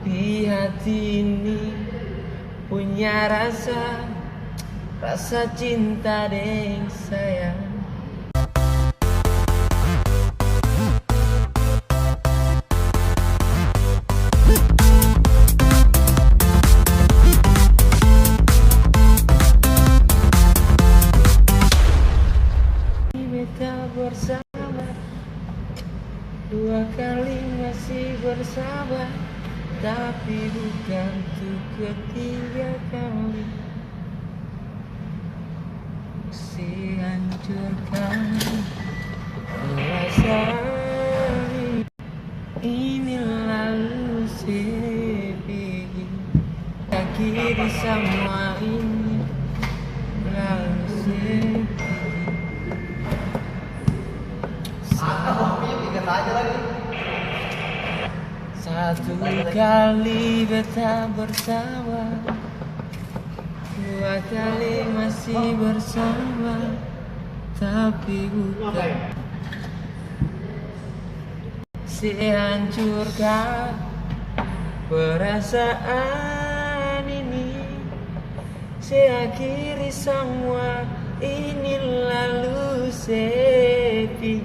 Tapi hati ini punya rasa cinta deng sayang. Kita bersama, dua kali masih bersahabat, tapi bukan untuk ketiga kali. Si hancurkan perasaan ini, lalu sepi akhiri semua ini, lalu sepi. Satu kali beta bersama, dua kali masih bersama, tapi bukan. Si hancurkan perasaan ini, si akhiri semua ini, lalu sepi.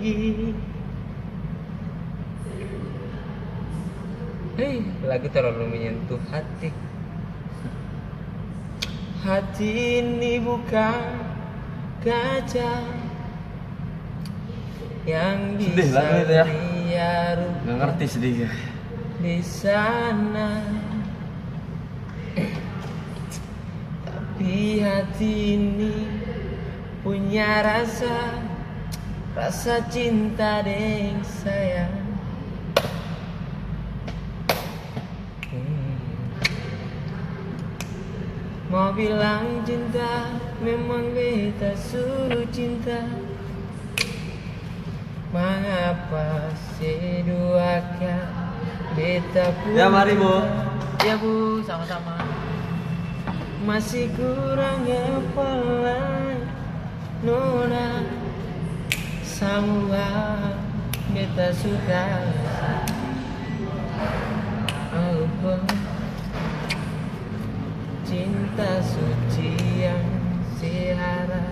Hei, lagu terlalu menyentuh hati. Hati ini bukan kaca yang bisa liar. Nggak ngerti sedih di sana. Tapi hati ini punya rasa cinta deng sayang. Mau bilang cinta, memang beta suruh cinta. Mengapa seduakan beta pun? Ya mari Bu. Ya Bu, sama-sama. Masih kurang apa lagi nona semua beta suka. Oh, cinta suci yang sehara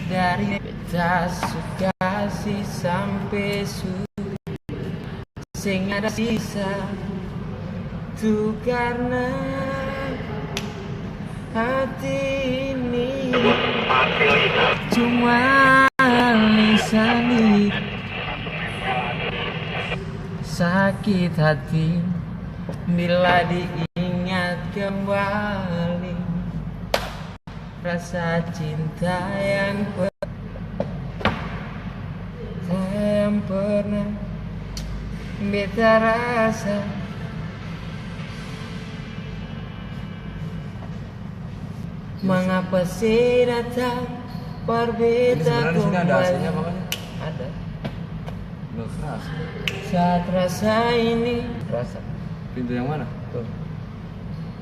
dari beta suka si sampai sing ada sisa tu karena hati ini cuma lisan sakit hati bila diingat kembali rasa cinta yang pernah beta rasa. Mengapa sih datang berbeda kembali? Ada. Saat rasa ini, rasa. Pintu yang mana? Tuh.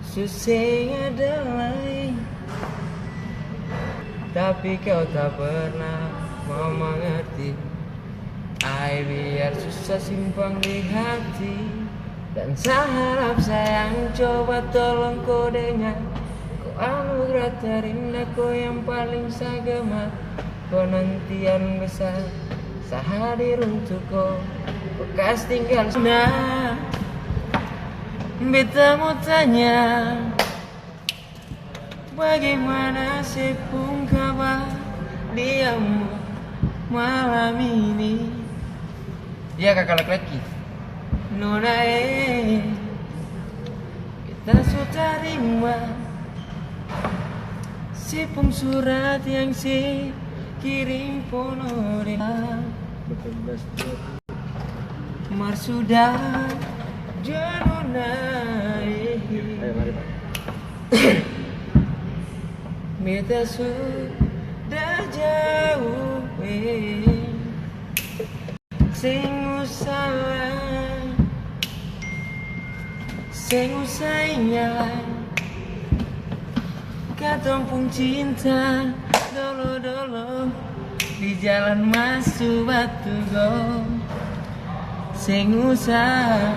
Susah ada lain, tapi kau tak pernah mau mengerti. Ai biar susah simpang di hati, dan saya harap sayang coba tolong kau dengar. Kau anugerah terindah, kau yang paling saya gemar. Penantian besar saya hadir untuk kau, bekas tinggal sudah. Beta mau tanya, bagaimana sepung kabar diamu malam ini? Ya kakak laki-laki nona kita sudah terima sepung surat yang si kirim ponore mar sudah janonai. Ayo mari Pak. Beta sudah jauh sing salah sing usainya katong pun cinta dolo-dolo di jalan masuk Batu Gong. Sing usah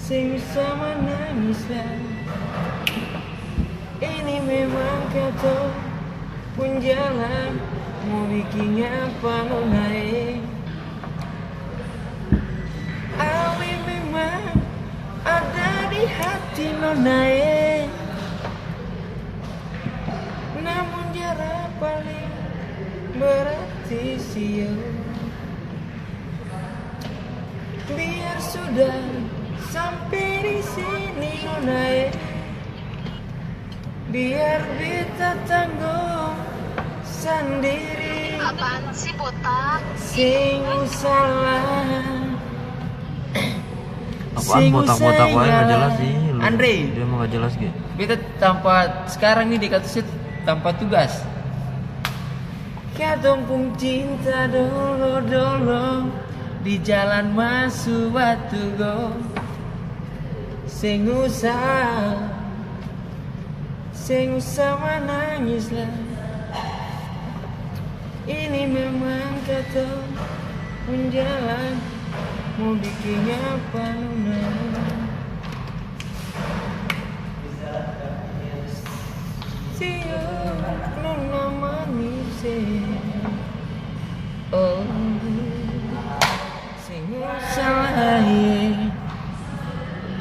sing sama nangis lah. Ini memang kata pun jalan mau bikin apa lo naik. Awi memang ada di hati lo naik, namun jarak paling berarti siu. Biar sudah sampai di sini lo naik, biar kita tanggung sendiri. Apaan sih botak? Sing salah. Apaan botak-botak wae nggak jelas sih. Lu. Andre, Dia mah nggak jelas gitu. beta tanpa sekarang nih di katusnya tanpa tugas. Katong pun cinta dolo di jalan masuk batu go. Sing usah menangis lah. Ini memang kata pun jalan mau bikin apa lu